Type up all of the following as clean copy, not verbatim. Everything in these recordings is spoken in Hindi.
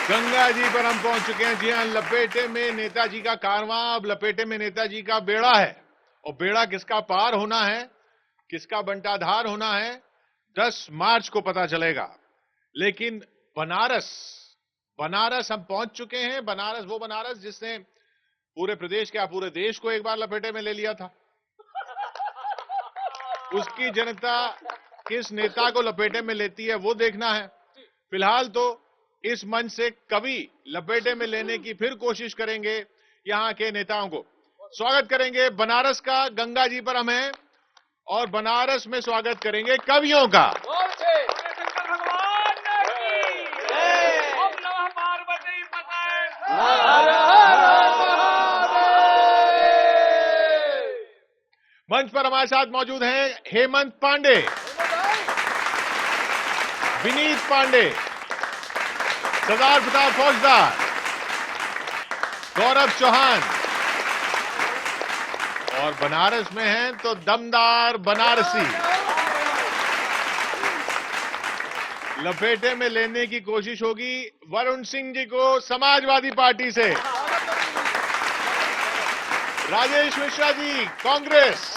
गंगा जी पर हम पहुंच चुके हैं। जी हां, लपेटे में नेताजी का कारवां, अब लपेटे में नेताजी का बेड़ा है। और बेड़ा किसका पार होना है, किसका बंटाधार होना है, 10 मार्च को पता चलेगा। लेकिन बनारस, बनारस हम पहुंच चुके हैं। बनारस, वो बनारस जिसने पूरे प्रदेश क्या पूरे देश को एक बार लपेटे में ले लिया था। उसकी जनता किस नेता को लपेटे में लेती है वो देखना है। फिलहाल तो इस मंच से कवि लपेटे में लेने की फिर कोशिश करेंगे यहां के नेताओं को। स्वागत करेंगे बनारस का, गंगा जी पर हम हैं और बनारस में स्वागत करेंगे कवियों का। मंच पर हमारे साथ मौजूद हैं हेमंत पांडे, विनीत पांडे, सरदार प्रताप फौजदार, गौरव चौहान और बनारस में हैं तो दमदार बनारसी। लपेटे में लेने की कोशिश होगी वरुण सिंह जी को समाजवादी पार्टी से, राजेश मिश्रा जी कांग्रेस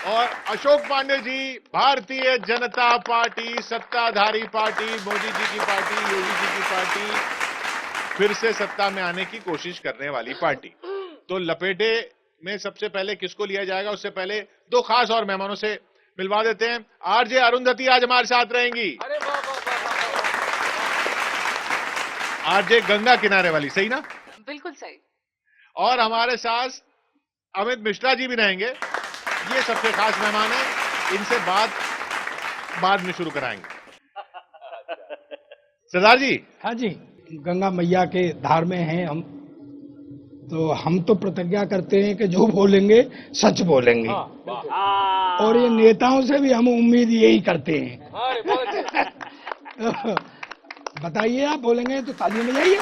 और अशोक पांडे जी भारतीय जनता पार्टी, सत्ताधारी पार्टी, मोदी जी की पार्टी, योगी जी की पार्टी, फिर से सत्ता में आने की कोशिश करने वाली पार्टी। तो लपेटे में सबसे पहले किसको लिया जाएगा, उससे पहले दो खास और मेहमानों से मिलवा देते हैं। आरजे अरुंधति आज हमारे साथ रहेंगी। आरजे गंगा किनारे वाली, सही ना? बिल्कुल सही। और हमारे साथ अमित मिश्रा जी भी रहेंगे। ये सबसे खास मेहमान हैं, इनसे बात बाद में शुरू कराएंगे। सरदार जी। हाँ जी, गंगा मैया के धार में हैं हम तो प्रतिज्ञा करते हैं कि जो बोलेंगे सच बोलेंगे। और ये नेताओं से भी हम उम्मीद यही करते हैं। तो बताइए, आप बोलेंगे तो तालियां बजाइए।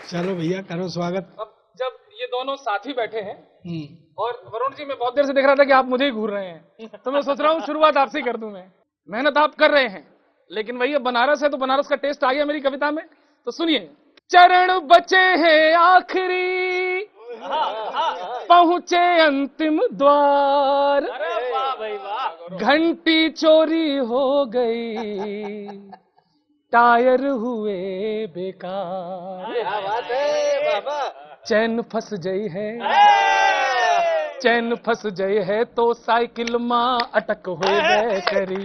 चलो भैया, करो स्वागत। अब जब ये दोनों साथी बैठे हैं और वरुण जी, मैं बहुत देर से देख रहा था कि आप मुझे ही घूर रहे हैं, तो मैं सोच रहा हूँ शुरुआत आपसे ही कर दूं। मैं मेहनत आप कर रहे हैं, लेकिन भैया बनारस है तो बनारस का टेस्ट आ गया मेरी कविता में। तो सुनिए, चरण बचे हैं आखिरी, पहुंचे अंतिम द्वार, घंटी चोरी हो गई, टायर हुए बेकार, चैन फंस गई है, चैन फंस गई है तो साइकिल माँ अटक हुए बेकरी,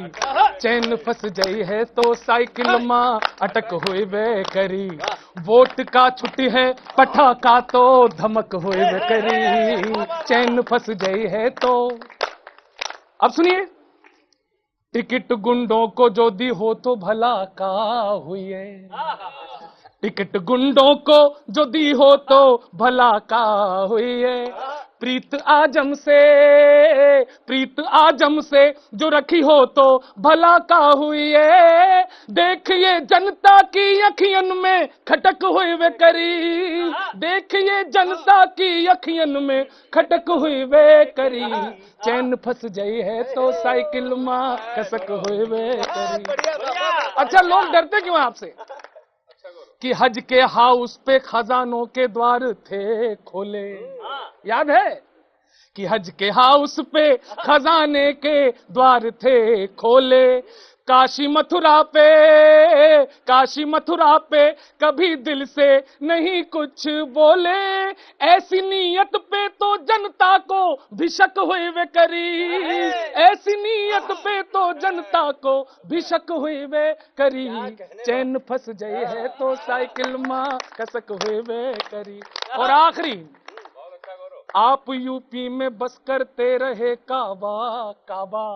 चैन फंस गई है तो साइकिल माँ अटक हुए बेकरी, वोट का छुट्टी है पटाखा तो धमक हुए बेकरी, चैन फंस गई है तो। अब सुनिए, टिकट गुंडों को जो दी हो तो भला का हुई है, टिकट गुंडों को जो दी हो तो भला का हुई है, प्रीत आजम से, प्रीत आजम से जो रखी हो तो भला का हुई है, देखिए जनता की अखियन में खटक हुई वे करी, देखिए जनता की अखियन में खटक हुई वे करी, चैन फंस गई है तो साइकिल माँ कसक हुई वे करी। अच्छा, लोग डरते क्यों आपसे कि हज के हाउस पे खजानों के द्वार थे खोले, याद है कि हज के हाउस पे खजाने के द्वार थे खोले, काशी मथुरा पे, काशी मथुरा पे कभी दिल से नहीं कुछ बोले, ऐसी नीयत पे तो जनता को भी शक हुई वे करी, ऐसी नीयत पे तो जनता को भी शक हुई वे करी, चैन फंस गई है तो साइकिल माँ कसक हुई वे करी। और आखिरी, आप यूपी में बस करते रहे काबा काबा,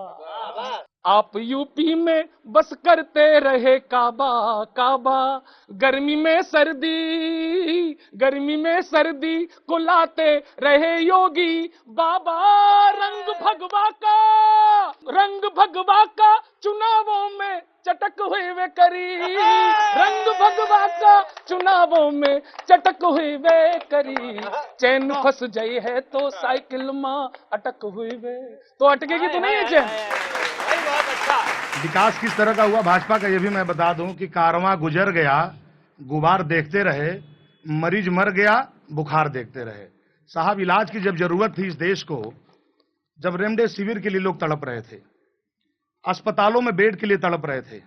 आप यूपी में बस करते रहे काबा काबा, गर्मी में सर्दी, गर्मी में सर्दी को लाते रहे योगी बाबा, रंग भगवा का, रंग भगवा का चुनावों में चटक हुई वे करी, रंग भगवा का चुनावों में चटक हुई वे करी, चैन फंस गई है तो साइकिल माँ अटक हुई वे। तो अटकेगी तो नहीं है चैन? विकास किस तरह का हुआ भाजपा का, ये भी मैं बता दूं कि कारवां गुजर गया, गुबार देखते रहे, मरीज मर गया, बुखार देखते रहे। साहब, इलाज की जब जरूरत थी इस देश को, जब रेमडेसिविर के लिए लोग तड़प रहे थे, अस्पतालों में बेड के लिए तड़प रहे थे,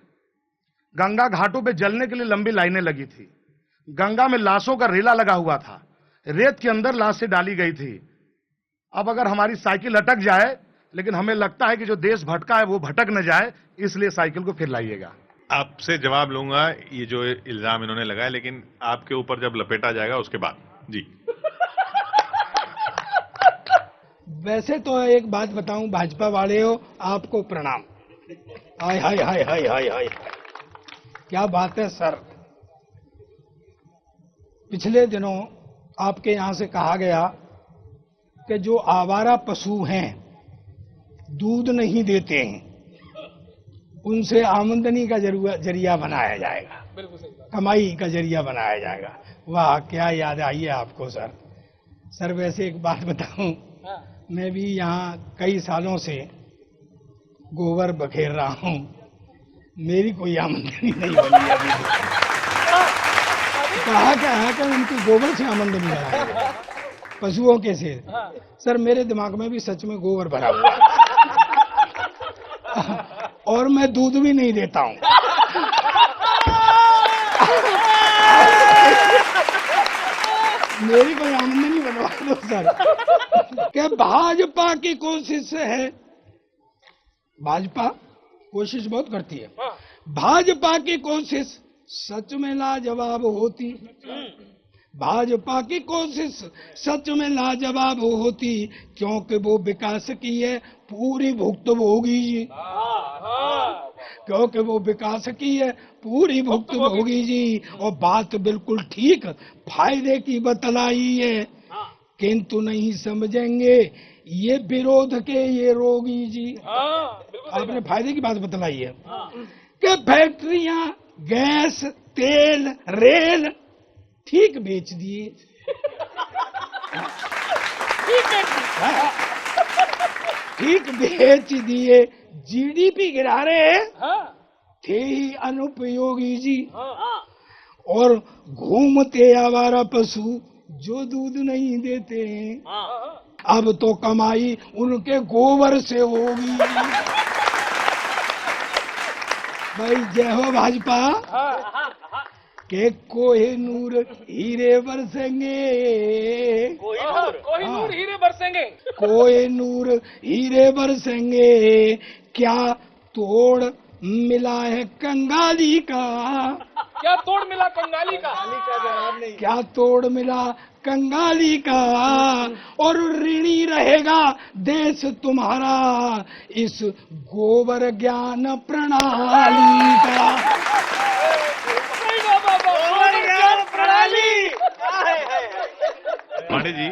गंगा घाटों पे जलने के लिए लंबी लाइनें लगी थी, गंगा में लाशों का रेला लगा हुआ था, रेत के अंदर लाशें डाली गई थी। अब अगर हमारी साइकिल अटक जाए, लेकिन हमें लगता है कि जो देश भटका है वो भटक न जाए, इसलिए साइकिल को फिर लाइएगा। आपसे जवाब लूंगा ये जो इल्जाम इन्होंने लगाया, लेकिन आपके ऊपर जब लपेटा जाएगा उसके बाद। जी। वैसे तो एक बात बताऊं, भाजपा वाले हो, आपको प्रणाम। हाय हाय हाय हाय हाय हाय, क्या बात है सर। पिछले दिनों आपके यहां से कहा गया कि जो आवारा पशु हैं, दूध नहीं देते हैं, उनसे आमदनी का जरिया बनाया जाएगा, कमाई का जरिया बनाया जाएगा। वाह, क्या याद आई है आपको सर। सर वैसे एक बात बताऊं, मैं भी यहाँ कई सालों से गोबर बखेर रहा हूँ, मेरी कोई आमदनी नहीं बनी अभी। कहा क्या है कि उनकी गोबर से आमदनी बनाएंगे, पशुओं के से। सर मेरे दिमाग में भी सच में गोबर भरा हुआ है और मैं दूध भी नहीं देता हूँ। मेरी कोई आमदनी बनवा दो सर। क्या भाजपा की कोशिश है, भाजपा कोशिश बहुत करती है, भाजपा की कोशिश सच में लाजवाब होती, भाजपा की कोशिश सच में लाजवाब होती, क्योंकि वो विकास की है पूरी भुक्तभोगी जी, क्योंकि वो विकास की है पूरी भुक्तभोगी जी। और बात बिल्कुल ठीक फायदे की बतलाई है, किंतु नहीं समझेंगे ये विरोध के ये रोगी जी। आपने फायदे की बात बतलाई है कि फैक्ट्रियां गैस तेल रेल ठीक बेच दिए, ठीक बेच दिए, जीडीपी गिरा रहे थे ही अनुपयोगी जी। और घूमते आवारा पशु जो दूध नहीं देते हैं, अब तो कमाई उनके गोबर से होगी। भाई जय हो भाजपा के कोहिनूर हीरे बरसेंगे, कोहिनूर हीरे बरसेंगे, कोहिनूर हीरे बरसेंगे, क्या तोड़ मिला है कंगाली का, क्या तोड़ मिला कंगाली का, क्या तोड़ मिला कंगाली का। और ऋणी रहेगा देश तुम्हारा इस गोबर ज्ञान प्रणाली का। पांडे जी,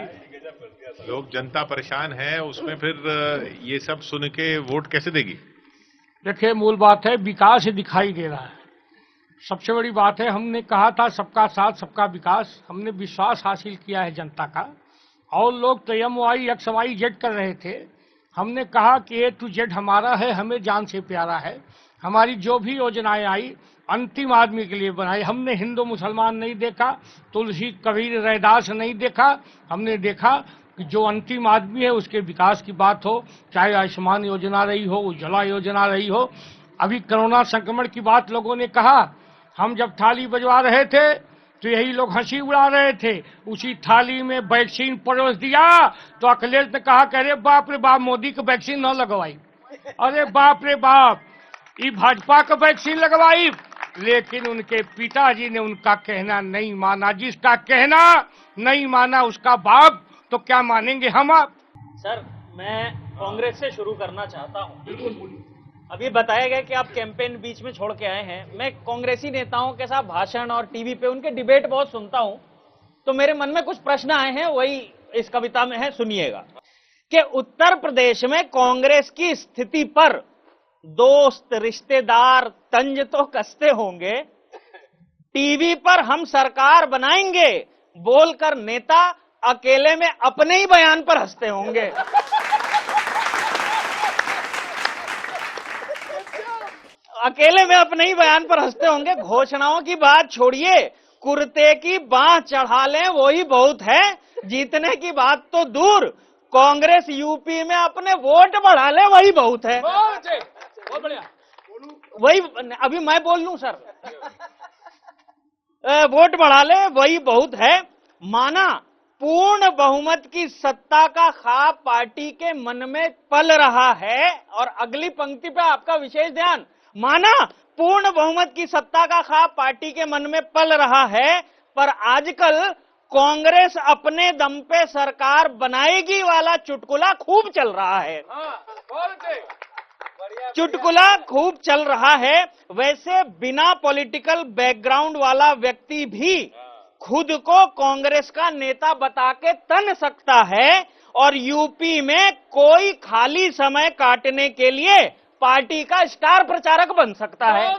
लोग जनता परेशान है, उसमें फिर ये सब सुन के वोट कैसे देगी? देखिए, मूल बात है विकास दिखाई दे रहा है। सबसे बड़ी बात है, हमने कहा था सबका साथ सबका विकास, हमने विश्वास हासिल किया है जनता का। और लोग तयमवाई XY Z कर रहे थे, हमने कहा कि A to Z हमारा है, हमें जान से प्यारा है। हमारी जो भी योजनाएं आई अंतिम आदमी के लिए बनाई। हमने हिंदू मुसलमान नहीं देखा, तुलसी कबीर रैदास नहीं देखा, हमने देखा कि जो अंतिम आदमी है उसके विकास की बात हो, चाहे आयुष्मान योजना रही हो, उज्ज्वला योजना रही हो। अभी कोरोना संक्रमण की बात लोगों ने कहा, हम जब थाली बजवा रहे थे तो यही लोग हंसी उड़ा रहे थे, उसी थाली में वैक्सीन परोस दिया तो अखिलेश ने कहा कि अरे बाप रे बाप, मोदी को वैक्सीन न लगवाई, अरे बाप रे बाप, ये भाजपा का वैक्सीन लगवाई। लेकिन उनके पिताजी ने उनका कहना नहीं माना, जिसका कहना नहीं माना उसका बाप, तो क्या मानेंगे हम आप? सर मैं कांग्रेस से शुरू करना चाहता हूँ। अभी बताया गया कि आप कैंपेन बीच में छोड़ के आए हैं। मैं कांग्रेसी नेताओं के साथ भाषण और टीवी पे उनके डिबेट बहुत सुनता हूँ, तो मेरे मन में कुछ प्रश्न आए हैं, वही इस कविता में है, सुनिएगा। कि उत्तर प्रदेश में कांग्रेस की स्थिति पर दोस्त रिश्तेदार तंज तो कसते होंगे, टीवी पर हम सरकार बनाएंगे बोलकर नेता अकेले में अपने ही बयान पर हंसते होंगे। अकेले में अपने ही बयान पर हंसते होंगे। घोषणाओं की बात छोड़िए, कुर्ते की बांह चढ़ा लें वही बहुत है, जीतने की बात तो दूर, कांग्रेस यूपी में अपने वोट बढ़ा ले वही बहुत है। बहुत बढ़िया। वही अभी मैं बोल लूं सर, वोट बढ़ा ले वही बहुत है। माना पूर्ण बहुमत की सत्ता का ख्वाब पार्टी के मन में पल रहा है। और अगली पंक्ति पे आपका विशेष ध्यान, माना पूर्ण बहुमत की सत्ता का ख्वाब पार्टी के मन में पल रहा है, पर आजकल कांग्रेस अपने दम पे सरकार बनाएगी वाला चुटकुला खूब चल रहा है। चुटकुला खूब चल रहा है। वैसे बिना पॉलिटिकल बैकग्राउंड वाला व्यक्ति भी खुद को कांग्रेस का नेता बता के तन सकता है और यूपी में कोई खाली समय काटने के लिए पार्टी का स्टार प्रचारक बन सकता है।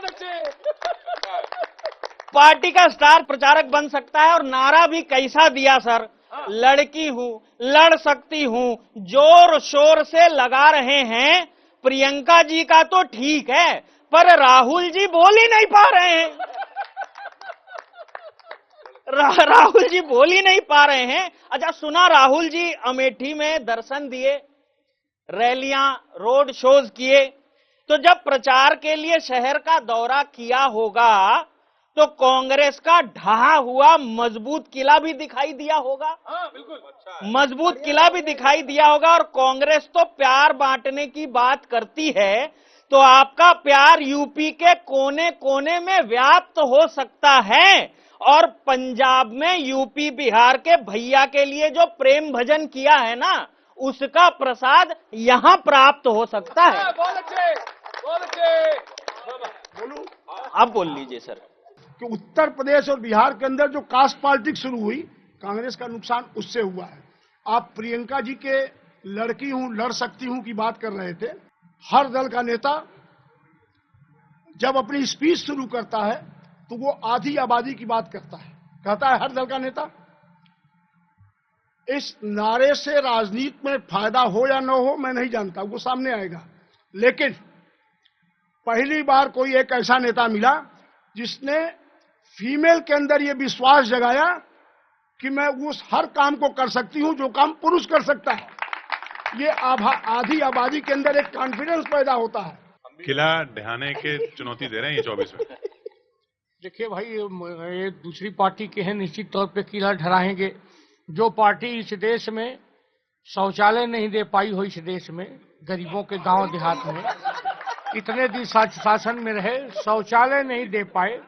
पार्टी का स्टार प्रचारक बन सकता है। और नारा भी कैसा दिया सर, लड़की हूं, लड़ सकती हूं, जोर शोर से लगा रहे हैं। प्रियंका जी का तो ठीक है, पर राहुल जी बोल ही नहीं पा रहे हैं। राहुल जी बोल ही नहीं पा रहे हैं। अच्छा सुना, राहुल जी अमेठी में दर्शन दिए, रैलियां, रोड शोज किए, तो जब प्रचार के लिए शहर का दौरा किया होगा तो कांग्रेस का ढहा हुआ मजबूत किला भी दिखाई दिया होगा। बिल्कुल मजबूत किला भी दिखाई दिया होगा। और कांग्रेस तो प्यार बांटने की बात करती है, तो आपका प्यार यूपी के कोने कोने में व्याप्त हो सकता है। और पंजाब में यूपी बिहार के भैया के लिए जो प्रेम भजन किया है ना, उसका प्रसाद यहां प्राप्त हो सकता है। बहुत अच्छे, बहुत अच्छे। बोलूं आप बोल लीजिए सर। कि उत्तर प्रदेश और बिहार के अंदर जो कास्ट पॉलिटिक्स शुरू हुई, कांग्रेस का नुकसान उससे हुआ है। आप प्रियंका जी के लड़की हूं, लड़ सकती हूं की बात कर रहे थे। हर दल का नेता जब अपनी स्पीच शुरू करता है तो वो आधी आबादी की बात करता है, कहता है हर दल का नेता। इस नारे से राजनीति में फायदा हो या न हो मैं नहीं जानता, वो सामने आएगा। लेकिन पहली बार कोई एक ऐसा नेता मिला जिसने फीमेल के अंदर ये विश्वास जगाया कि मैं उस हर काम को कर सकती हूं जो काम पुरुष कर सकता है। ये आधी आबादी के अंदर एक कॉन्फिडेंस पैदा होता है। किला ढहाने के चुनौती दे रहे हैं ये 24 में। देखिए भाई, ये दूसरी पार्टी के हैं, निश्चित तौर पे किला ढराएंगे। जो पार्टी इस देश में शौचालय नहीं दे पाई हो, इस देश में गरीबों के गांव देहात में इतने दिन शासन में रहे, शौचालय नहीं दे पाए,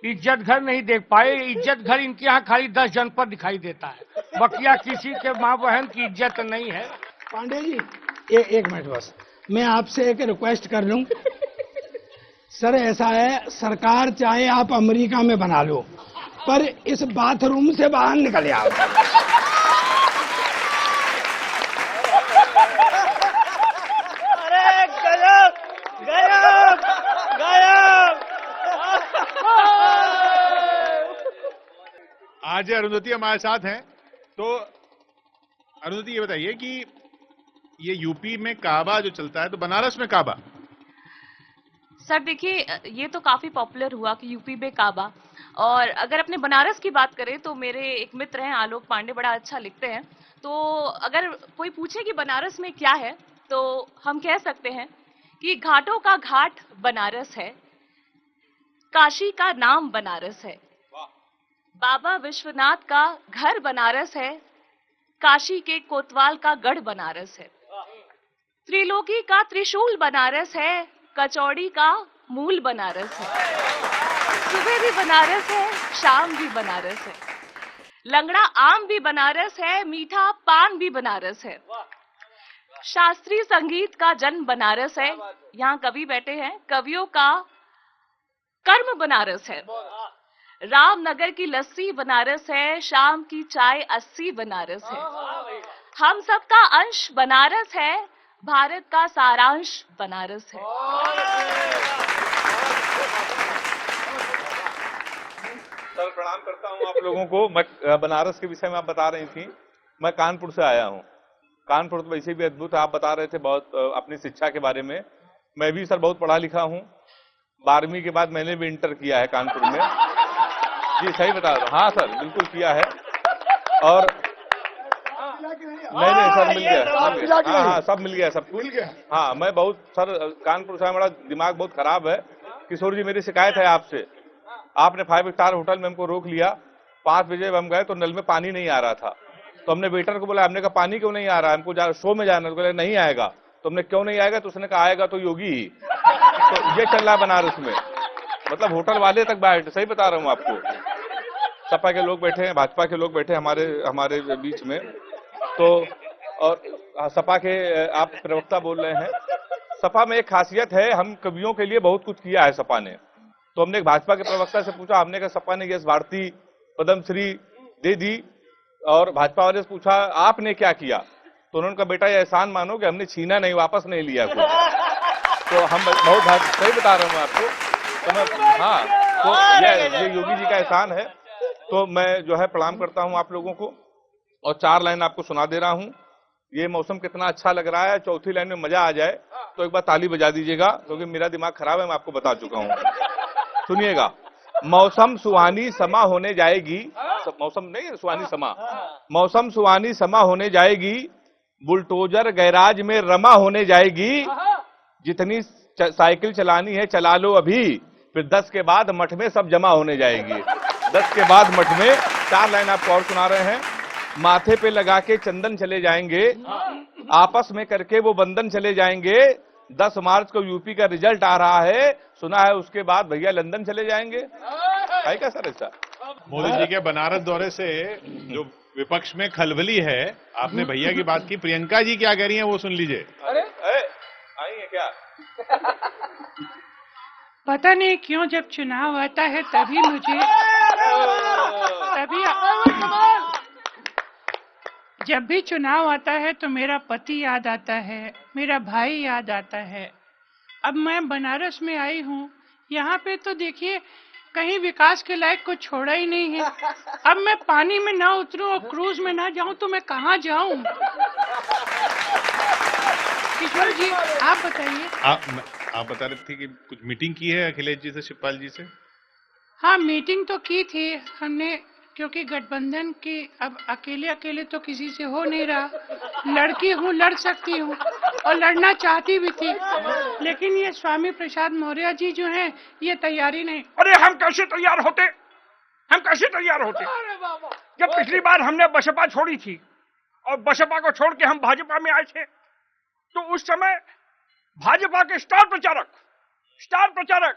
इज्जत घर नहीं देख पाए। इज्जत घर इनके यहाँ खाली 10 जनपद दिखाई देता है, बकिया किसी के माँ बहन की इज्जत नहीं है। पांडे जी एक मिनट बस, मैं आपसे एक रिक्वेस्ट कर लूं। सर ऐसा है, सरकार चाहे आप अमेरिका में बना लो, पर इस बाथरूम से बाहर निकल आओ। अरे गजब गजब गजब। आज अरुंधति हमारे साथ हैं। तो अरुंधति ये बताइए कि ये यूपी में काबा जो चलता है, तो बनारस में काबा। सर देखिए, ये तो काफी पॉपुलर हुआ कि यूपी में काबा। और अगर अपने बनारस की बात करें तो मेरे एक मित्र हैं आलोक पांडे, बड़ा अच्छा लिखते हैं। तो अगर कोई पूछे कि बनारस में क्या है, तो हम कह सकते हैं कि घाटों का घाट बनारस है, काशी का नाम बनारस है, बाबा विश्वनाथ का घर बनारस है, काशी के कोतवाल का गढ़ बनारस है, त्रिलोकी का त्रिशूल बनारस है, कचौड़ी का मूल बनारस है, सुबह भी बनारस है, शाम भी बनारस है, लंगड़ा आम भी बनारस है, मीठा पान भी बनारस है, शास्त्रीय संगीत का जन्म बनारस है, यहाँ कवि बैठे हैं, कवियों का कर्म बनारस है, रामनगर की लस्सी बनारस है, शाम की चाय 80 बनारस है, हम सबका अंश बनारस है, भारत का सारांश बनारस है। सर प्रणाम करता हूं आप लोगों को। मैं बनारस के विषय में आप बता रही थी, मैं कानपुर से आया हूं। कानपुर तो वैसे भी अद्भुत, आप बता रहे थे बहुत अपनी शिक्षा के बारे में। मैं भी सर बहुत पढ़ा लिखा हूं, 12वीं के बाद मैंने भी इंटर किया है कानपुर में। जी सही बता रहा हूँ, हाँ सर बिल्कुल किया है। और नहीं सर मिल गया, हाँ सब मिल गया, सब कुछ। हाँ मैं बहुत सर कानपुर से मेरा दिमाग बहुत खराब है। किशोर जी मेरी शिकायत है आपसे, आपने 5 स्टार होटल में हमको रोक लिया, 5 बजे हम गए तो नल में पानी नहीं आ रहा था, तो हमने वेटर को बोला, हमने कहा पानी क्यों नहीं आ रहा है, हमको शो में जाना, तो बोले नहीं आएगा। तो हमने क्यों नहीं आएगा, तो उसने कहा आएगा तो योगी ही। तो ये चल रहा बनारस में, मतलब होटल वाले तक बैठे, सही बता रहा हूँ आपको। सपा के लोग बैठे हैं, भाजपा के लोग बैठे हैं हमारे बीच में, तो और सपा के आप प्रवक्ता बोल रहे हैं। सपा में एक खासियत है, हम कवियों के लिए बहुत कुछ किया है सपा ने। तो हमने एक भाजपा के प्रवक्ता से पूछा, हमने कहा सपा ने यश भारती पद्मश्री दे दी, और भाजपा वाले से पूछा आपने क्या किया, तो उन्होंने कहा बेटा ये एहसान मानो कि हमने छीना नहीं, वापस नहीं लिया कुछ। तो हम बहुत सही बता रहा हूँ आपको, तो मैं हाँ, तो ये योगी जी का एहसान है। तो मैं जो है प्रणाम करता हूँ आप लोगों को, और 4 लाइन आपको सुना दे रहा हूँ। ये मौसम कितना अच्छा लग रहा है, चौथी लाइन में मजा आ जाए तो एक बार ताली बजा दीजिएगा, क्योंकि मेरा दिमाग खराब है, मैं आपको बता चुका हूँ। सुनिएगा, मौसम सुहानी समा होने जाएगी, मौसम नहीं सुहानी समा, मौसम सुहानी समा होने जाएगी, बुलडोजर गैराज में रमा होने जाएगी, जितनी साइकिल चलानी है चला लो अभी, फिर 10 के बाद मठ में सब जमा होने जाएगी। 10 के बाद मठ में। 4 लाइन आपको और सुना रहे हैं। माथे पे लगा के चंदन चले जाएंगे, आपस में करके वो बंधन चले जाएंगे, 10 मार्च को यूपी का रिजल्ट आ रहा है, सुना है उसके बाद भैया लंदन चले जाएंगे। है क्या सर ऐसा? मोदी जी के बनारस दौरे से जो विपक्ष में खलबली है, आपने भैया की बात की, प्रियंका जी क्या कह रही हैं वो सुन लीजिए। अरे आई है क्या? पता नहीं क्यों जब चुनाव आता है तभी जब भी चुनाव आता है तो मेरा पति याद आता है, मेरा भाई याद आता है। अब मैं बनारस में आई हूँ, यहाँ पे तो देखिए कहीं विकास के लायक कुछ छोड़ा ही नहीं है। अब मैं पानी में ना उतरूं और क्रूज में ना जाऊं तो मैं कहाँ जाऊं? किशोर जी आप बताइए। आप बता रहे थे कि कुछ मीटिंग की है अखिलेश जी से, शिवपाल जी से? हाँ मीटिंग तो की थी हमने, क्योंकि गठबंधन की अब अकेले तो किसी से हो नहीं रहा। लड़की हूँ, लड़ सकती हूँ और लड़ना चाहती भी थी, लेकिन ये स्वामी प्रसाद मौर्य जी जो हैं ये तैयारी नहीं। अरे हम कैसे तैयार होते, हम कैसे तैयार होते? जब पिछली बार हमने बसपा छोड़ी थी और बसपा को छोड़ के हम भाजपा में आए थे, तो उस समय भाजपा के स्टार प्रचारक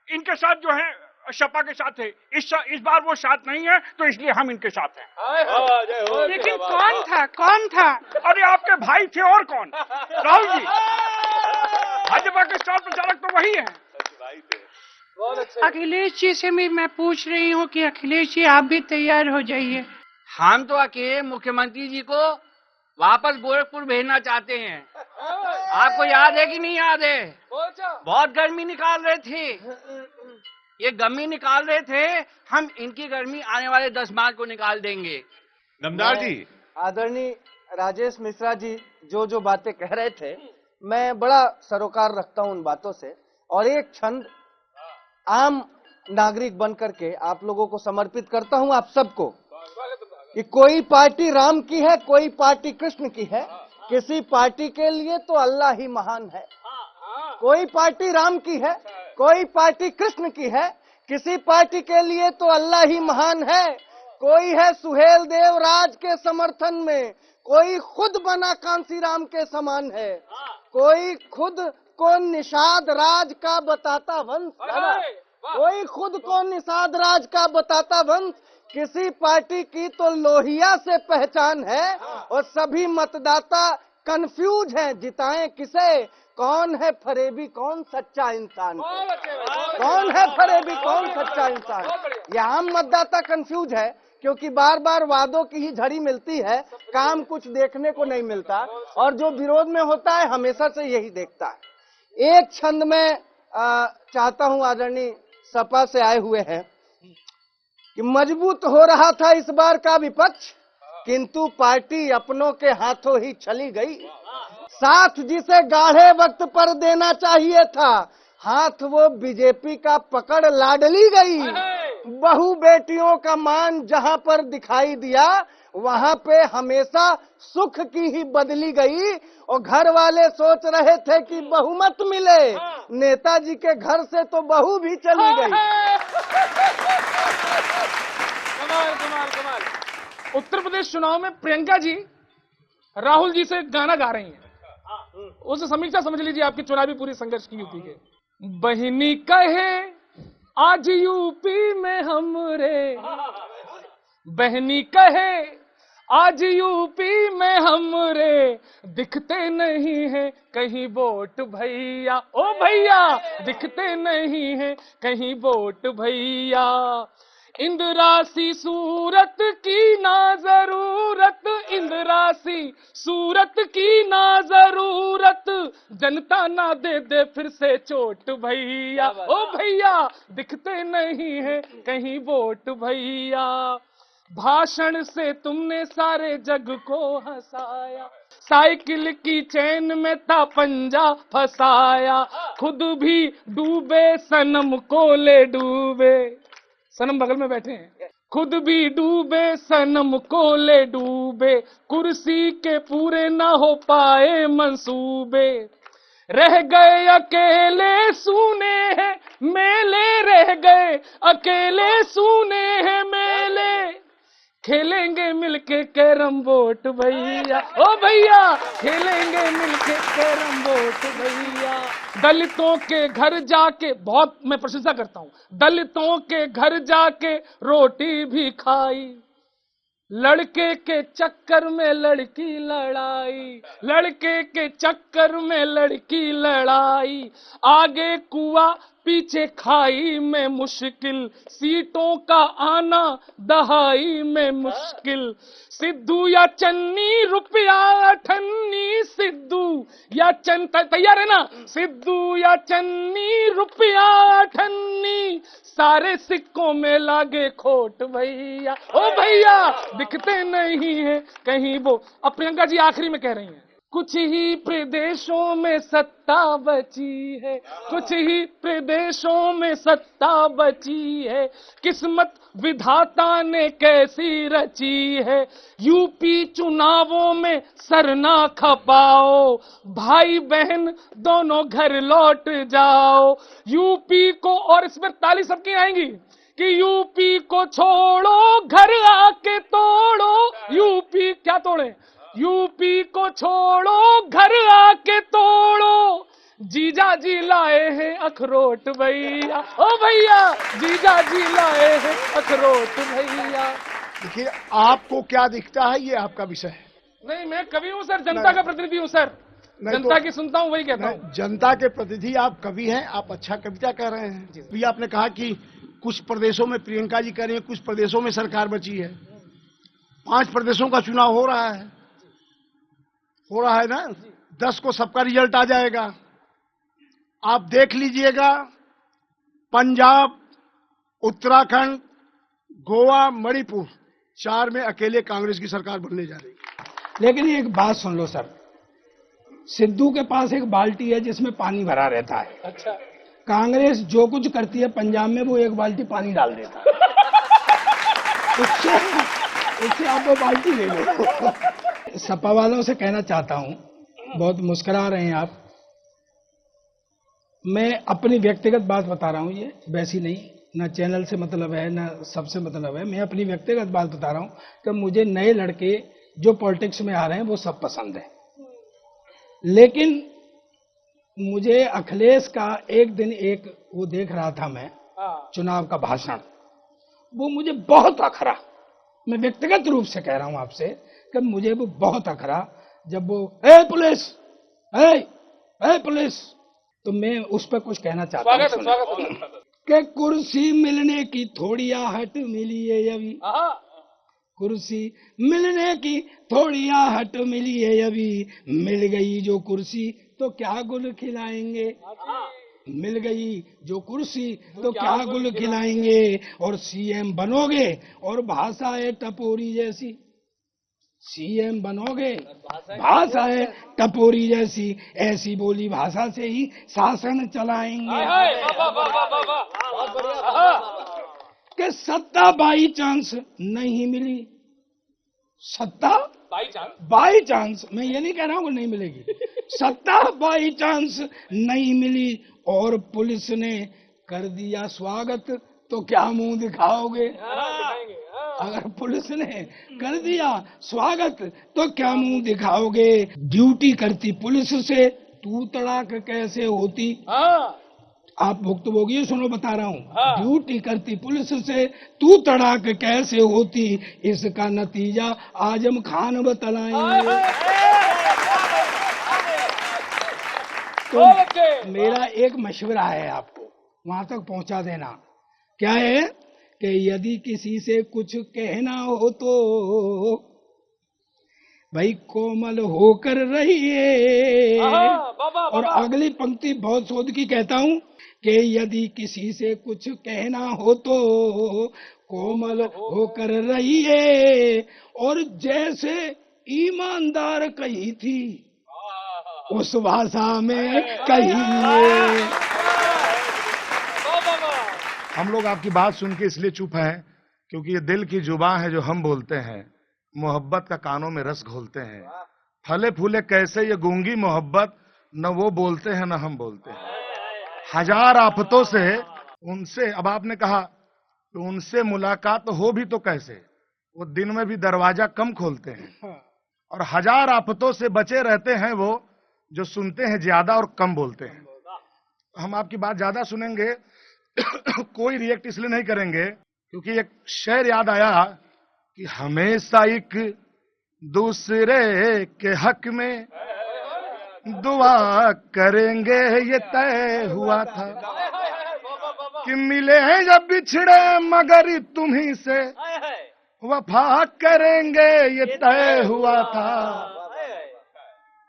इनके साथ जो है सपा के साथ है। इस बार वो साथ नहीं है, तो इसलिए हम इनके साथ हैं। लेकिन कौन था? अरे आपके भाई थे और कौन? राहुल जी। भाजपा के स्टार प्रचारक तो वही है। अखिलेश जी से भी मैं पूछ रही हूँ कि अखिलेश जी आप भी तैयार हो जाइए। हम तो अकेले मुख्यमंत्री जी को वापस गोरखपुर भेजना चाहते हैं। आपको याद है कि नहीं याद है? बहुत गर्मी निकाल रहे थे, ये गर्मी निकाल रहे थे, हम इनकी गर्मी आने वाले 10 मार्च को निकाल देंगे। नमदार जी, आदरणीय राजेश मिश्रा जी जो बातें कह रहे थे, मैं बड़ा सरोकार रखता हूं उन बातों से, और एक छंद आम नागरिक बन करके आप लोगों को समर्पित करता हूं, आप सबको, कि कोई पार्टी राम की है, कोई पार्टी कृष्ण की है, किसी पार्टी के लिए तो अल्लाह ही महान है। कोई पार्टी राम की है, कोई पार्टी कृष्ण की है, किसी पार्टी के लिए तो अल्लाह ही महान है। कोई है सुहेल देव राज के समर्थन में, कोई खुद बना कांसीराम के समान है, कोई खुद को निषाद राज का बताता वंश, कोई खुद को निषाद राज का बताता वंश। किसी पार्टी की तो लोहिया से पहचान है, और सभी मतदाता कंफ्यूज हैं, जिताएं किसे, कौन है फरेबी कौन सच्चा इंसान, कौन है फरेबी कौन सच्चा इंसान। ये आम मतदाता कंफ्यूज है, क्योंकि बार बार वादों की ही झड़ी मिलती है, काम कुछ देखने को नहीं मिलता, और जो विरोध में होता है हमेशा से यही देखता है। एक छंद में चाहता हूं, आदरणीय सपा से आए हुए हैं, कि मजबूत हो रहा था इस बार का विपक्ष, किंतु पार्टी अपनों के हाथों ही चली गई। साथ जिसे गाढ़े वक्त पर देना चाहिए था, हाथ वो बीजेपी का पकड़ लाडली गई। बहू बेटियों का मान जहां पर दिखाई दिया वहां पे हमेशा सुख की ही बदली गई। और घर वाले सोच रहे थे कि बहुमत मिले, नेताजी के घर से तो बहू भी चली गई। कमाल कमाल कमाल। उत्तर प्रदेश चुनाव में प्रियंका जी राहुल जी से गाना गा रही हैं, उस समीक्षा समझ लीजिए आपकी चुनावी पूरी संघर्ष की यूपी के। बहिनी कहे आज यूपी में हमरे, बहनी कहे आज यूपी में हमरे, दिखते नहीं है कहीं वोट भैया, ओ भैया दिखते नहीं है कहीं वोट भैया। इंदिरासी सूरत की ना जरूरत, इंदिरासी सूरत की ना जरूरत, जनता ना दे दे फिर से चोट भैया, ओ भैया दिखते नहीं है कहीं वोट भैया। भाषण से तुमने सारे जग को हंसाया, साइकिल की चैन में था पंजा फंसाया, खुद भी डूबे सनम को ले डूबे, सनम बगल में बैठे हैं, खुद भी डूबे सनम को ले डूबे, कुर्सी के पूरे ना हो पाए मंसूबे, रह गए अकेले सूने हैं मेले, रह गए अकेले सूने हैं मेले, खेलेंगे मिलके कैरम बोर्ड भैया, ओ भैया खेलेंगे मिलके कैरम बोर्ड भैया। दलितों के घर जाके, बहुत मैं प्रशंसा करता हूं, दलितों के घर जाके रोटी भी खाई, लड़के के चक्कर में लड़की लड़ाई, लड़के के चक्कर में लड़की लड़ाई, आगे कुआं पीछे खाई में मुश्किल, सीटों का आना दहाई में मुश्किल, सिद्धू या चन्नी रुपया अठन्नी, सिद्धू या तैयार है ना, सिद्धू या चन्नी रुपया अठन्नी, सारे सिक्कों में लागे खोट भैया, ओ भैया दिखते नहीं है कहीं वो। अब प्रियंका जी आखिरी में कह रही हैं, कुछ ही प्रदेशों में सत्ता बची है, कुछ ही प्रदेशों में सत्ता बची है, किस्मत विधाता ने कैसी रची है, यूपी चुनावों में सर ना खपाओ, भाई बहन दोनों घर लौट जाओ, यूपी को, और इसमें ताली सबकी आएंगी कि यूपी को छोड़ो घर आके तोड़ो, यूपी क्या तोड़े, यूपी को छोड़ो घर आके तोड़ो, जीजा जी लाए हैं अखरोट भैया, ओ भैया जीजा जी लाए हैं अखरोट भैया। देखिए आपको क्या दिखता है ये आपका विषय है। नहीं मैं कवि हूँ सर, जनता का प्रतिनिधि हूँ सर, जनता की सुनता हूँ वही कहता हूँ। जनता के प्रतिनिधि आप कवि हैं, आप अच्छा कविता कह रहे हैं। अभी आपने कहा कि कुछ प्रदेशों में प्रियंका जी कह रही है, कुछ प्रदेशों में सरकार बची है, 5 प्रदेशों का चुनाव हो रहा है ना, 10 को सबका रिजल्ट आ जाएगा। आप देख लीजिएगा पंजाब, उत्तराखंड, गोवा, मणिपुर 4 में अकेले कांग्रेस की सरकार बनने जा रही है। लेकिन एक बात सुन लो सर, सिद्धू के पास एक बाल्टी है जिसमें पानी भरा रहता है। अच्छा, कांग्रेस जो कुछ करती है पंजाब में वो एक बाल्टी पानी डाल देता है। उससे आप वो बाल्टी ले लो। सपा वालों से कहना चाहता हूं, बहुत मुस्कुरा रहे हैं आप, मैं अपनी व्यक्तिगत बात बता रहा हूं, ये वैसी नहीं, ना चैनल से मतलब है ना सबसे मतलब है, मैं अपनी व्यक्तिगत बात बता रहा हूं कि मुझे नए लड़के जो पॉलिटिक्स में आ रहे हैं वो सब पसंद है, लेकिन मुझे अखिलेश का एक दिन एक वो देख रहा था मैं, चुनाव का भाषण, वो मुझे बहुत अखरा, मैं व्यक्तिगत रूप से कह रहा हूं आपसे कि मुझे वो बहुत अखरा, जब वो ए पुलिस, ए पुलिस, तो मैं उस पर कुछ कहना चाहता हूं कि कुर्सी मिलने की थोड़ी आहट मिली है अभी, कुर्सी मिलने की थोड़ी आहट मिली है अभी, मिल गई जो कुर्सी तो क्या गुल खिलाएंगे, मिल गई जो कुर्सी तो क्या गुल खिलाएंगे, और सीएम बनोगे और भाषा है टपोरी जैसी, सीएम बनोगे, भाषा है टपोरी जैसी, ऐसी बोली भाषा से ही शासन चलाएंगे। कि सत्ता बाई चांस नहीं मिली, सत्ता बाई चांस, मैं ये नहीं कह रहा हूँ नहीं मिलेगी, सत्ता बाई चांस नहीं मिली और पुलिस ने कर दिया स्वागत, तो क्या मुंह दिखाओगे? अगर पुलिस ने कर दिया स्वागत तो क्या मुंह दिखाओगे? ड्यूटी करती पुलिस से तू तड़ाक कैसे होती? आप भुक्तभोगी सुनो, बता रहा हूँ। ड्यूटी करती पुलिस से तू तड़ाक कैसे होती, इसका नतीजा आजम खान बतलाएंगे। तो मेरा एक मशवरा है आपको, वहां तक पहुंचा देना। क्या है कि यदि किसी से कुछ कहना हो तो भाई कोमल होकर रहिए। और अगली पंक्ति बहुत सोच की कहता हूँ कि यदि किसी से कुछ कहना हो तो कोमल होकर रहिए, और जैसे ईमानदार कही थी उस भाषा में कहिए। हम लोग आपकी बात सुन के इसलिए चुप हैं क्योंकि ये दिल की जुबान है जो हम बोलते हैं, मोहब्बत का कानों में रस घोलते हैं। फले फूले कैसे ये गूंगी मोहब्बत, न वो बोलते हैं न हम बोलते हैं। हजार आफतों से उनसे, अब आपने कहा तो उनसे मुलाकात हो भी तो कैसे, वो दिन में भी दरवाजा कम खोलते हैं। और हजार आफतों से बचे रहते हैं वो जो सुनते हैं ज्यादा और कम बोलते हैं। हम आपकी बात ज्यादा सुनेंगे, कोई रिएक्ट इसलिए नहीं करेंगे क्योंकि एक शेर याद आया कि हमेशा एक दूसरे के हक में दुआ करेंगे, ये तय हुआ था कि मिले हैं जब बिछड़े मगर तुम्ही से वफा करेंगे, ये तय हुआ था।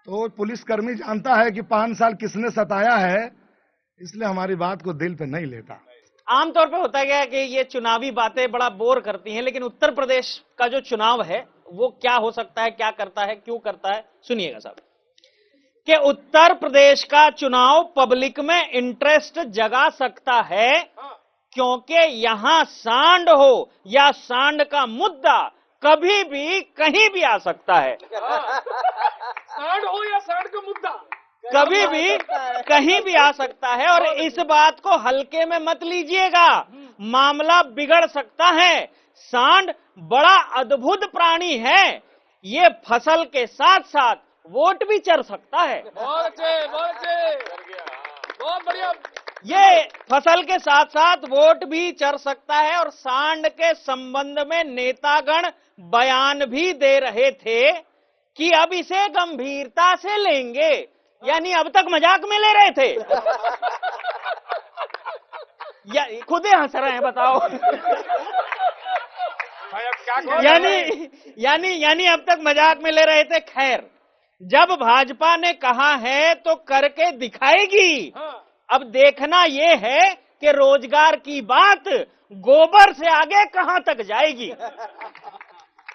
तो पुलिसकर्मी जानता है कि 5 साल किसने सताया है, इसलिए हमारी बात को दिल पे नहीं लेता। आमतौर पे होता गया कि ये चुनावी बातें बड़ा बोर करती हैं, लेकिन उत्तर प्रदेश का जो चुनाव है वो क्या हो सकता है, क्या करता है, क्यों करता है, सुनिएगा साहब। कि उत्तर प्रदेश का चुनाव पब्लिक में इंटरेस्ट जगा सकता है क्योंकि यहां सांड हो या सांड का मुद्दा कभी भी कहीं भी आ सकता है। सांड हो या सांड का मुद्दा कभी भी कहीं भी आ सकता है, और इस बात को हल्के में मत लीजिएगा, मामला बिगड़ सकता है। सांड बड़ा अद्भुत प्राणी है, ये फसल के साथ साथ वोट भी चर सकता है। बहुत अच्छे, बहुत अच्छे, बहुत बढ़िया। ये फसल के साथ साथ वोट भी चर सकता है। और सांड के संबंध में नेतागण बयान भी दे रहे थे कि अब इसे गंभीरता से लेंगे, यानी अब तक मजाक में ले रहे थे या खुद ही हंस रहे हैं, बताओ। यानी अब तक मजाक में ले रहे थे। खैर, जब भाजपा ने कहा है तो करके दिखाएगी। अब देखना यह है कि रोजगार की बात गोबर से आगे कहां तक जाएगी,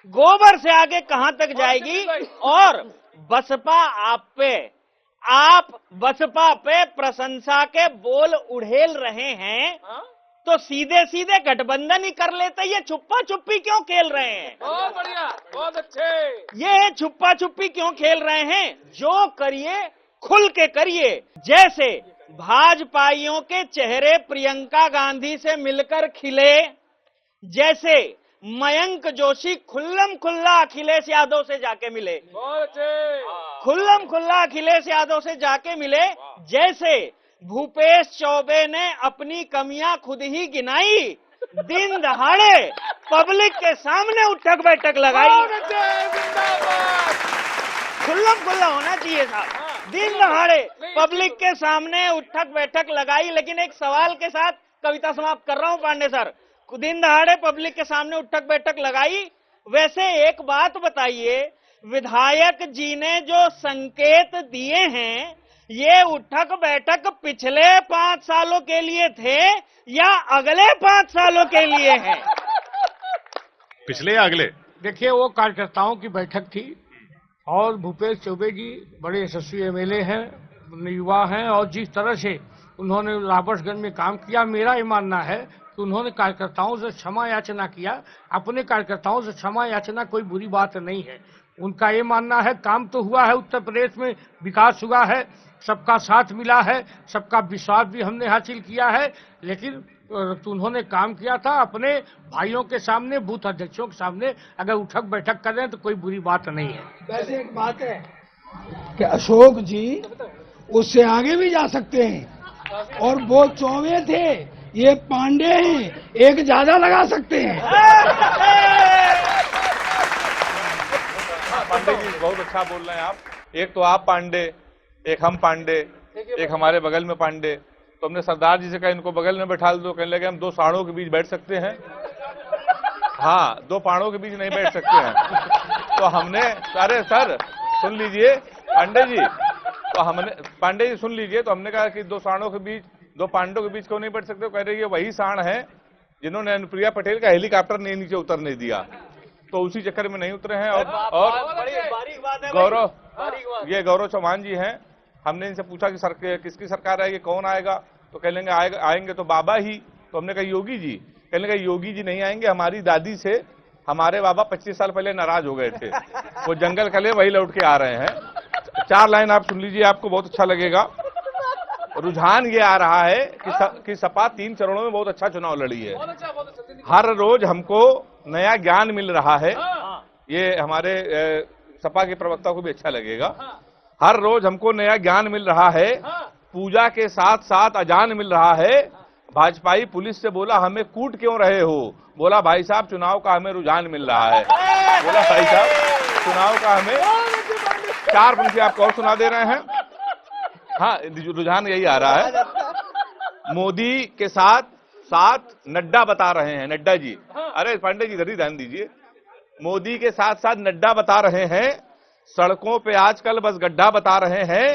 गोबर से आगे कहां तक जाएगी। और बसपा आप बसपा पे प्रशंसा के बोल उड़ेल रहे हैं, तो सीधे सीधे गठबंधन ही कर लेते। ये छुपा छुपी क्यों खेल रहे हैं? बहुत बढ़िया, बहुत अच्छे। ये छुपा छुपी क्यों खेल रहे हैं? जो करिए खुल के करिए। जैसे भाजपाइयों के चेहरे प्रियंका गांधी से मिलकर खिले, जैसे मयंक जोशी खुल्लम खुल्ला अखिलेश यादव से जाके मिले, खुल्लम खुल्ला अखिलेश यादव से जाके मिले, जैसे भूपेश चौबे ने अपनी कमियां खुद ही गिनाई, दिन दहाड़े पब्लिक के सामने उठक बैठक लगाई। खुल्लम खुल्ला होना चाहिए साहब, दिन दहाड़े पब्लिक के सामने उठक बैठक लगाई। लेकिन एक सवाल के साथ कविता समाप्त कर रहा हूं पांडे सर। दिन दहाड़े पब्लिक के सामने उठक बैठक लगाई। वैसे एक बात बताइए, विधायक जी ने जो संकेत दिए हैं, ये उठक बैठक पिछले 5 सालों के लिए थे या अगले 5 सालों के लिए हैं? पिछले या अगले? देखिए, वो कार्यकर्ताओं की बैठक थी और भूपेश चौबे जी बड़े यशस्वी एमएलए हैं, युवा हैं, और जिस तरह से उन्होंने राबर्ट्सगंज में काम किया, मेरा ये मानना है कि उन्होंने कार्यकर्ताओं से क्षमा याचना किया। अपने कार्यकर्ताओं से क्षमा याचना कोई बुरी बात नहीं है। उनका ये मानना है काम तो हुआ है, उत्तर प्रदेश में विकास हुआ है, सबका साथ मिला है, सबका विश्वास भी हमने हासिल किया है, लेकिन तो उन्होंने काम किया था अपने भाइयों के सामने, बूथ अध्यक्षों के सामने। अगर उठक बैठक कर रहे हैं तो कोई बुरी बात नहीं है। वैसे एक बात है कि अशोक जी उससे आगे भी जा सकते हैं, और वो चौबे थे, ये पांडे हैं, एक ज्यादा लगा सकते हैं। पांडे जी बहुत अच्छा बोल रहे हैं आप। एक तो आप पांडे, एक हम पांडे, एक हमारे बगल में पांडे। तो हमने सरदार जी से कहा इनको बगल में बैठा दो, कहने लगे हम दो साड़ों के बीच बैठ सकते हैं। हाँ, दो पाड़ों के बीच नहीं बैठ सकते हैं। तो हमने, अरे सर सुन लीजिए पांडे जी, तो हमने, पांडे जी सुन लीजिए, तो हमने कहा कि दो साड़ों के बीच, दो पांडों के बीच क्यों नहीं बैठ सकते? तो कह रहे ये वही साण है जिन्होंने अनुप्रिया पटेल का हेलीकॉप्टर नहीं नीचे उतरने दिया, तो उसी चक्कर में नहीं उतरे हैं। और गौरव, ये गौरव चौहान जी हैं। हमने इनसे पूछा कि किसकी सरकार आएगी, कौन आएगा? तो कह लेंगे आएंगे तो बाबा ही। तो हमने कहा योगी जी, कहने लगा योगी जी नहीं आएंगे, हमारी दादी से हमारे बाबा 25 साल पहले नाराज हो गए थे, वो जंगल कले वही लौट के आ रहे हैं। 4 लाइन आप सुन लीजिए, आपको बहुत अच्छा लगेगा। रुझान ये आ रहा है कि सपा 3 चरणों में बहुत अच्छा चुनाव लड़ी है। हर रोज हमको नया ज्ञान मिल रहा है, ये हमारे सपा के प्रवक्ता को भी अच्छा लगेगा। हर रोज हमको नया ज्ञान मिल रहा है, पूजा के साथ साथ अजान मिल रहा है। भाजपाई पुलिस से बोला हमें कूट क्यों रहे हो? बोला भाई साहब चुनाव का हमें रुझान मिल रहा है। बोला भाई साहब चुनाव का हमें 4 पंक्ति आपको और सुना दे रहे हैं। हाँ, रुझान यही आ रहा है। मोदी के साथ नड्डा बता रहे हैं, नड्डा जी, अरे पांडे जी इधर ही ध्यान दीजिए। मोदी के साथ साथ नड्डा बता रहे हैं, सड़कों पे आजकल बस गड्ढा बता रहे हैं।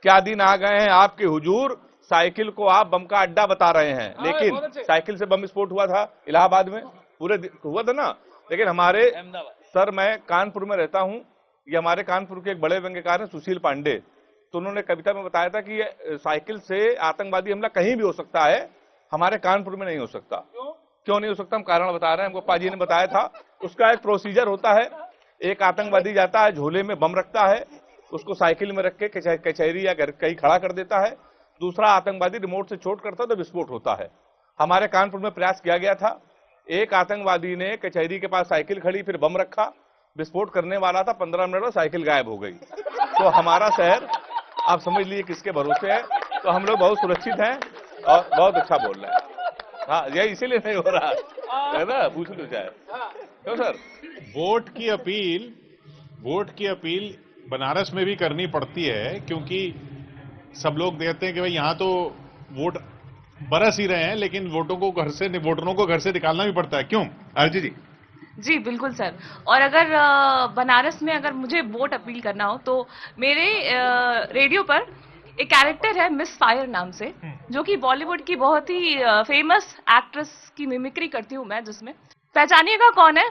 क्या दिन आ गए हैं आपके हुजूर, साइकिल को आप बम का अड्डा बता रहे हैं। लेकिन साइकिल से बम विस्फोट हुआ था इलाहाबाद में, पूरे हुआ था ना। लेकिन हमारे सर, मैं कानपुर में रहता हूं, ये हमारे कानपुर के एक बड़े व्यंग्यकार हैं सुशील पांडे, तो उन्होंने कविता में बताया था कि ये साइकिल से आतंकवादी हमला कहीं भी हो सकता है, हमारे कानपुर में नहीं हो सकता। क्यों नहीं हो सकता, हम कारण बता रहे हैं। हमको पाजी ने बताया था, उसका एक प्रोसीजर होता है। एक आतंकवादी जाता है, झोले में बम रखता है, उसको साइकिल में रख के कचहरी या घर कहीं खड़ा कर देता है। दूसरा आतंकवादी रिमोट से चोट करता है तो विस्फोट होता है। हमारे कानपुर में प्रयास किया गया था, एक आतंकवादी ने कचहरी के पास साइकिल खड़ी, फिर बम रखा, विस्फोट करने वाला था, 15 मिनट में साइकिल गायब हो गई। तो हमारा शहर आप समझ लीजिए किसके भरोसे है। तो हम लोग बहुत सुरक्षित हैं और बहुत अच्छा बोल रहे हैं। हाँ, ये इसीलिए नहीं हो रहा है ना, पूछ लो चाहे क्यों सर। वोट की अपील बनारस में भी करनी पड़ती है, क्योंकि सब लोग देखते हैं कि भाई यहाँ तो वोट बरस ही रहे हैं, लेकिन वोटरों को घर से निकालना भी पड़ता है। क्यों आरती जी? जी बिल्कुल सर। और अगर बनारस में अगर मुझे वोट अपील करना हो तो मेरे रेडियो पर एक कैरेक्टर है मिस फायर नाम से, जो कि बॉलीवुड की बहुत ही फेमस एक्ट्रेस की मिमिक्री करती हूँ मैं, जिसमें पहचानिएगा कौन है?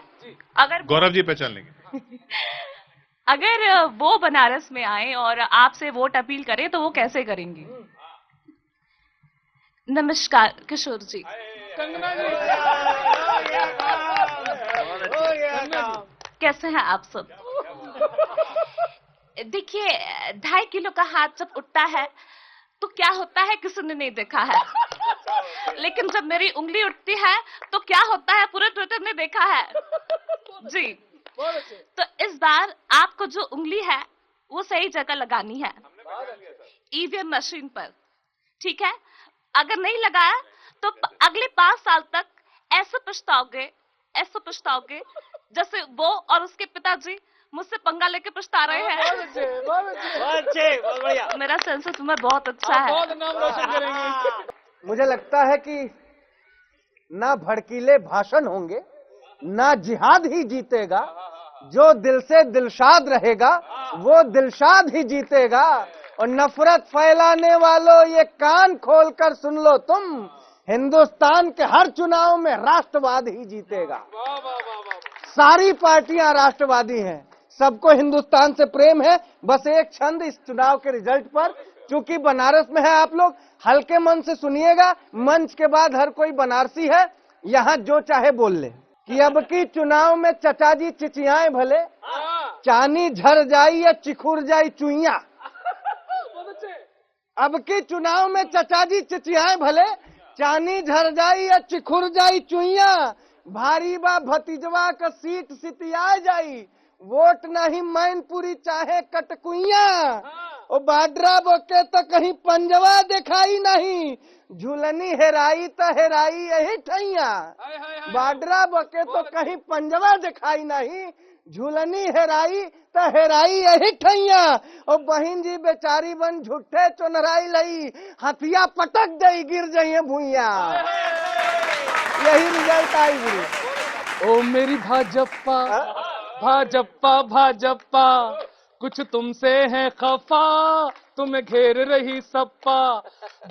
अगर गौरव जी पहचान लेंगे। अगर वो बनारस में आए और आपसे वोट अपील करें तो वो कैसे करेंगी? नमस्कार किशोर जी। कैसे हैं आप सब? देखिए 2.5 किलो का हाथ जब उठता है तो क्या होता है किसी ने नहीं देखा है, लेकिन जब मेरी उंगली उठती है तो क्या होता है पूरे ट्विटर ने देखा है जी। तो इस बार आपको जो उंगली है वो सही जगह लगानी है, ईवीएम मशीन पर, ठीक है? अगर नहीं लगाया तो अगले 5 साल तक ऐसे पछताओगे जैसे वो और उसके पिताजी मुझसे पंगा लेके पछता रहे हैं। मेरा सेंस ऑफ ह्यूमर बहुत अच्छा है। बहुत नाम रोशन करेंगे। मुझे लगता है कि ना भड़कीले भाषण होंगे, ना जिहाद ही जीतेगा, जो दिल से दिलशाद रहेगा वो दिलशाद ही जीतेगा। और नफरत फैलाने वालों ये कान खोलकर सुन लो तुम, हिंदुस्तान के हर चुनाव में राष्ट्रवाद ही जीतेगा। सारी पार्टियां राष्ट्रवादी हैं, सबको हिंदुस्तान से प्रेम है। बस एक छंद इस चुनाव के रिजल्ट पर, चूंकि बनारस में है, आप लोग हल्के मन से सुनिएगा। मंच के बाद हर कोई बनारसी है, यहाँ जो चाहे बोल ले कि अब की चुनाव में चचा जी चिचियाएं भले, चानी झर जाई या चिखुर जाई चुईया। अब की चुनाव में चचा जी चिचियाएं भले, चानी झर जाई या चिखुर जाई चुईया। भारी बा भतीजवा का सीट सितिया जाई, वोट नहीं मैनपुरी चाहे कटकुइया। ओ बाड्रा बोके तो कहीं पंजवा दिखाई नहीं, झूलनी हेराई तो हेराई यही ठैया। बाड्रा बोके तो कहीं पंजवा दिखाई नहीं, झूलनी हेराई तो हेराई यही ठैया। और बहन जी बेचारी बन झूठे चुनराई लई, हथिया पटक गई गिर जाइए भूइया। यही रिजल्ट आई गुरु। ओ मेरी भाजपा भाजपा भाजपा, कुछ तुमसे है खफा, तुम्हें घेर रही सपा।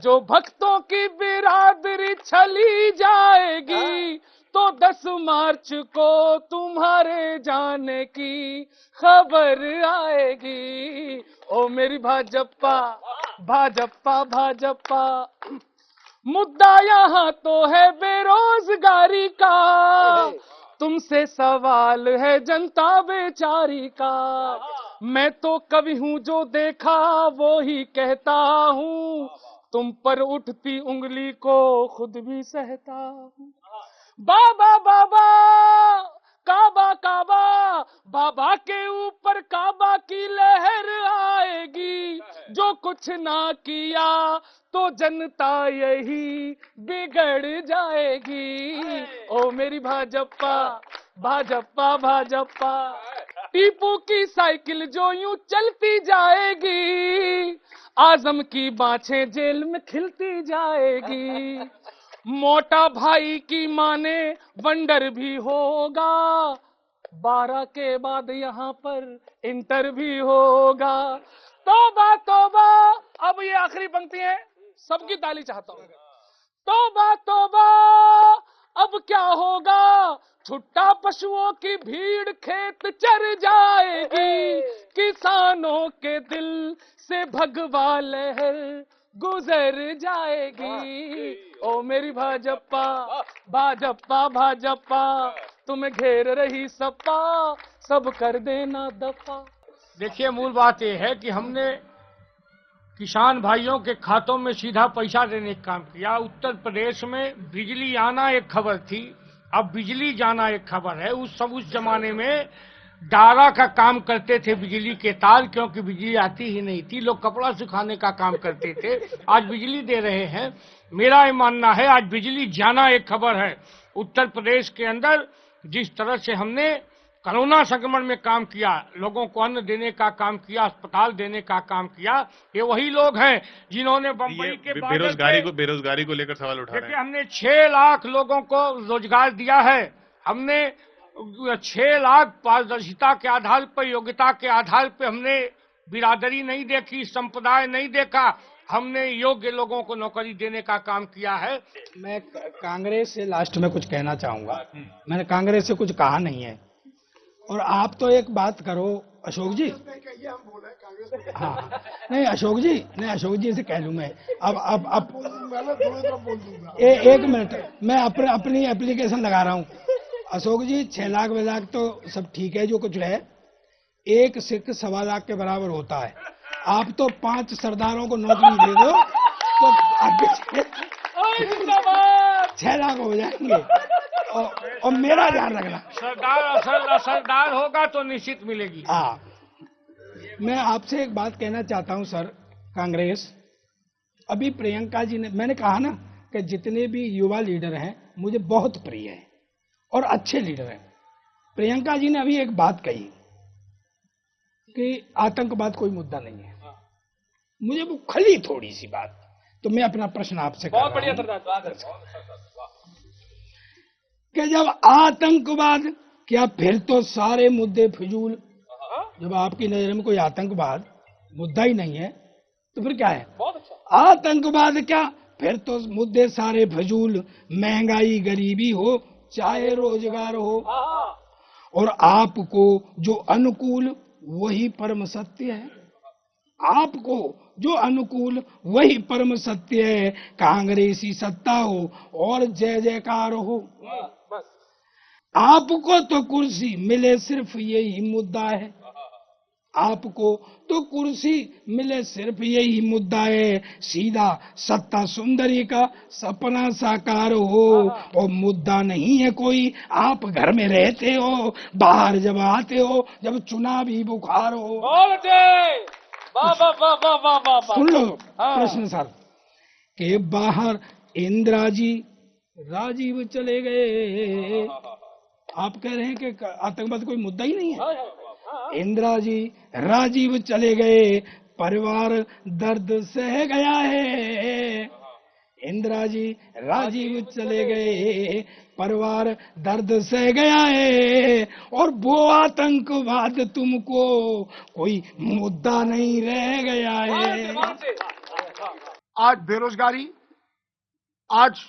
जो भक्तों की बिरादरी चली जाएगी, तो 10 मार्च को तुम्हारे जाने की खबर आएगी। ओ मेरी भाजपा भाजपा भाजपा, मुद्दा यहाँ तो है बेरोजगारी का, तुमसे सवाल है जनता बेचारी का। मैं तो कवि हूँ जो देखा वो ही कहता हूँ, तुम पर उठती उंगली को खुद भी सहता हूँ। बाबा बाबा काबा काबा, बाबा के ऊपर काबा की लहर आएगी। जो कुछ ना किया तो जनता यही बिगड़ जाएगी। ओ मेरी भाजपा भाजपा भाजपा, टीपू की साइकिल जो यूं चलती जाएगी, आजम की बाछें जेल में खिलती जाएगी। मोटा भाई की माने वंडर भी होगा, 12 के बाद यहाँ पर इंटर भी होगा। तौबा तौबा, अब ये आखिरी पंक्ति है, सबकी ताली चाहता हूँ। तौबा तौबा, अब क्या होगा, छुट्टा पशुओं की भीड़ खेत चर जाएगी। किसानों के दिल से भगवा लहर गुजर जाएगी। ओ मेरी भाजपा भाजपा भाजपा, तुम्हें घेर रही सपा, सब कर देना दफा। देखिए, मूल बात यह है कि हमने किसान भाइयों के खातों में सीधा पैसा देने का काम किया। उत्तर प्रदेश में बिजली आना एक खबर थी, अब बिजली जाना एक खबर है। उस जमाने में डारा का काम करते थे बिजली के तार, क्योंकि बिजली आती ही नहीं थी। लोग कपड़ा सुखाने का काम करते थे, आज बिजली दे रहे हैं। मेरा ये मानना है आज बिजली जाना एक खबर है। उत्तर प्रदेश के अंदर जिस तरह से हमने कोरोना संक्रमण में काम किया, लोगों को अन्न देने का काम किया, अस्पताल देने का काम किया, ये वही लोग हैं जिन्होंने बम्बई के बेरोजगारी को लेकर सवाल उठा रहे हैं। हमने 6 लाख लोगों को रोजगार दिया है। हमने 6 लाख पारदर्शिता के आधार पर, योग्यता के आधार पर हमने बिरादरी नहीं देखी, संप्रदाय नहीं देखा, हमने योग्य लोगों को नौकरी देने का काम किया है। मैं कांग्रेस से लास्ट में कुछ कहना चाहूंगा। मैंने कांग्रेस से कुछ कहा नहीं है। और आप तो एक बात करो अशोक जी, हाँ नहीं अशोक जी से कह लूं मैं। अब एक मिनट, मैं अपनी एप्लीकेशन लगा रहा हूँ। अशोक जी 6 लाख लाख तो सब ठीक है, जो कुछ है। एक सिख 1.25 लाख के बराबर होता है। आप तो 5 सरदारों को नौकरी दे दो तो आपके 6 लाख हो जाएंगे। और मेरा ध्यान रखना, सरदार होगा तो निश्चित मिलेगी। हाँ, मैं आपसे एक बात कहना चाहता हूं सर। कांग्रेस अभी प्रियंका जी ने, मैंने कहा ना कि जितने भी युवा लीडर हैं मुझे बहुत प्रिय हैं और अच्छे लीडर हैं। प्रियंका जी ने अभी एक बात कही कि आतंकवाद कोई मुद्दा नहीं है। मुझे वो खली थोड़ी सी बात, तो मैं अपना प्रश्न आपसे बहुत बढ़िया सरदार, कि जब आतंकवाद, क्या फिर तो सारे मुद्दे फिजूल? जब आपकी नजर में कोई आतंकवाद मुद्दा ही नहीं है तो फिर क्या है? बहुत अच्छा। आतंकवाद क्या, फिर तो मुद्दे सारे फिजूल। महंगाई, गरीबी हो चाहे रोजगार हो, और आपको जो अनुकूल वही परम सत्य है। आपको जो अनुकूल वही परम सत्य है। कांग्रेसी सत्ता हो और जय जयकार हो। आपको तो कुर्सी मिले सिर्फ यही मुद्दा है। आपको तो कुर्सी मिले सिर्फ यही मुद्दा है। सीधा सत्ता सुंदरी का सपना साकार हो और मुद्दा नहीं है कोई। आप घर में रहते हो, बाहर जब आते हो, जब चुनावी बुखार हो। सुन लो कृष्ण सर के बाहर इंदिरा जी राजीव चले गए। आप कह रहे हैं कि आतंकवाद कोई मुद्दा ही नहीं है। इंदिरा जी राजीव चले गए, परिवार दर्द सह गया है। इंदिरा जी राजीव चले गए, परिवार दर्द सह गया है। और वो आतंकवाद तुमको कोई मुद्दा नहीं रह गया है। आज बेरोजगारी, आज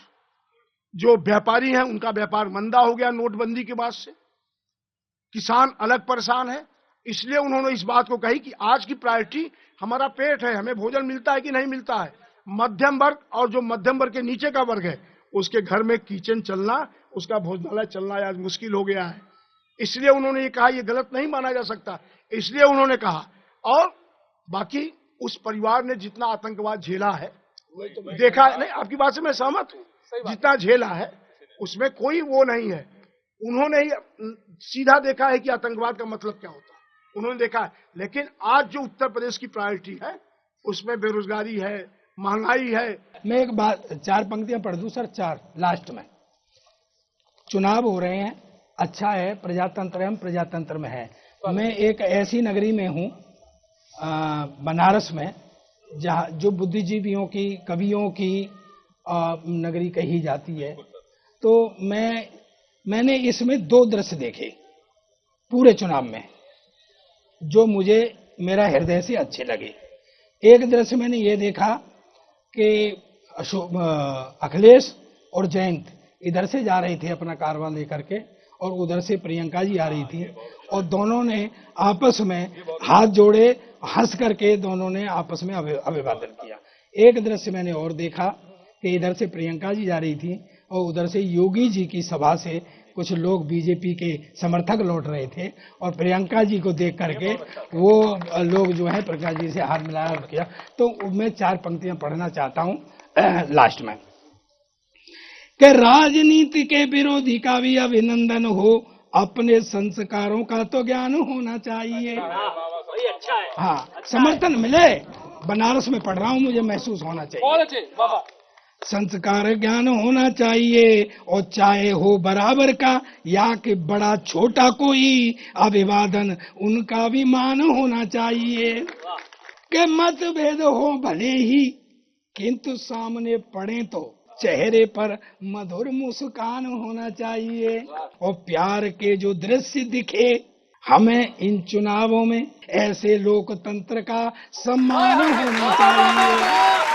जो व्यापारी हैं उनका व्यापार मंदा हो गया नोटबंदी के बाद से। किसान अलग परेशान है, इसलिए उन्होंने इस बात को कही कि आज की प्रायोरिटी हमारा पेट है, हमें भोजन मिलता है कि नहीं मिलता है। मध्यम वर्ग और जो मध्यम वर्ग के नीचे का वर्ग है उसके घर में किचन चलना, उसका भोजनालय चलना आज मुश्किल हो गया है। इसलिए उन्होंने ये कहा, ये गलत नहीं माना जा सकता, इसलिए उन्होंने कहा। और बाकी उस परिवार ने जितना आतंकवाद झेला है देखा नहीं, आपकी बात से मैं सहमत हूँ, जितना झेला है उसमें कोई वो नहीं है। उन्होंने ही सीधा देखा है कि आतंकवाद का मतलब क्या होता है, उन्होंने देखा है। लेकिन आज जो उत्तर प्रदेश की प्रायोरिटी है उसमें बेरोजगारी है, महंगाई है। मैं एक बात 4 पंक्तियां पढ़ दूं सर, 4 लास्ट में। चुनाव हो रहे हैं, अच्छा है, प्रजातंत्र है, हम प्रजातंत्र में है। मैं एक ऐसी नगरी में हूँ बनारस में जहाँ जो बुद्धिजीवियों की, कवियों की नगरी कही जाती है। तो मैंने इसमें 2 दृश्य देखे पूरे चुनाव में जो मुझे मेरा हृदय से अच्छे लगे। एक दृश्य मैंने ये देखा कि अखिलेश और जयंत इधर से जा रहे थे अपना कारवां लेकर के और उधर से प्रियंका जी आ रही थी और दोनों ने आपस में हाथ जोड़े, हंस करके दोनों ने आपस में अभिवादन किया। एक दृश्य मैंने और देखा कि इधर से प्रियंका जी जा रही थी और उधर से योगी जी की सभा से कुछ लोग बीजेपी के समर्थक लौट रहे थे और प्रियंका जी को देख करके वो लोग जो है प्रियंका जी से हाथ मिलाया और किया। तो मैं 4 पंक्तियां पढ़ना चाहता हूं लास्ट में कि राजनीति के विरोधी का भी अभिनंदन हो, अपने संस्कारों का तो ज्ञान होना चाहिए। अच्छा है। हाँ, समर्थन मिले। बनारस में पढ़ रहा हूँ, मुझे महसूस होना चाहिए। संस्कार ज्ञान होना चाहिए और चाहे हो बराबर का या कि बड़ा छोटा कोई, अभिवादन उनका भी मान होना चाहिए। कि मतभेद हो भले ही किंतु सामने पड़े तो चेहरे पर मधुर मुस्कान होना चाहिए और प्यार के जो दृश्य दिखे हमें इन चुनावों में, ऐसे लोकतंत्र का सम्मान होना चाहिए।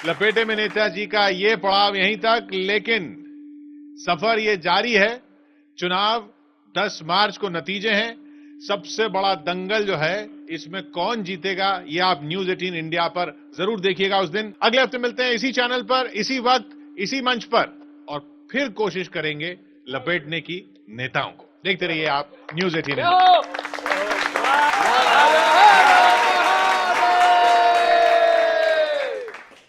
लपेटे में नेताजी का ये पड़ाव यहीं तक, लेकिन सफर ये जारी है। चुनाव 10 मार्च को नतीजे हैं। सबसे बड़ा दंगल जो है इसमें कौन जीतेगा ये आप न्यूज़ 18 इंडिया पर जरूर देखिएगा उस दिन। अगले हफ्ते मिलते हैं इसी चैनल पर, इसी वक्त, इसी मंच पर और फिर कोशिश करेंगे लपेटने की नेताओं को। देखते रहिए आप न्यूज़ 18 इंडिया।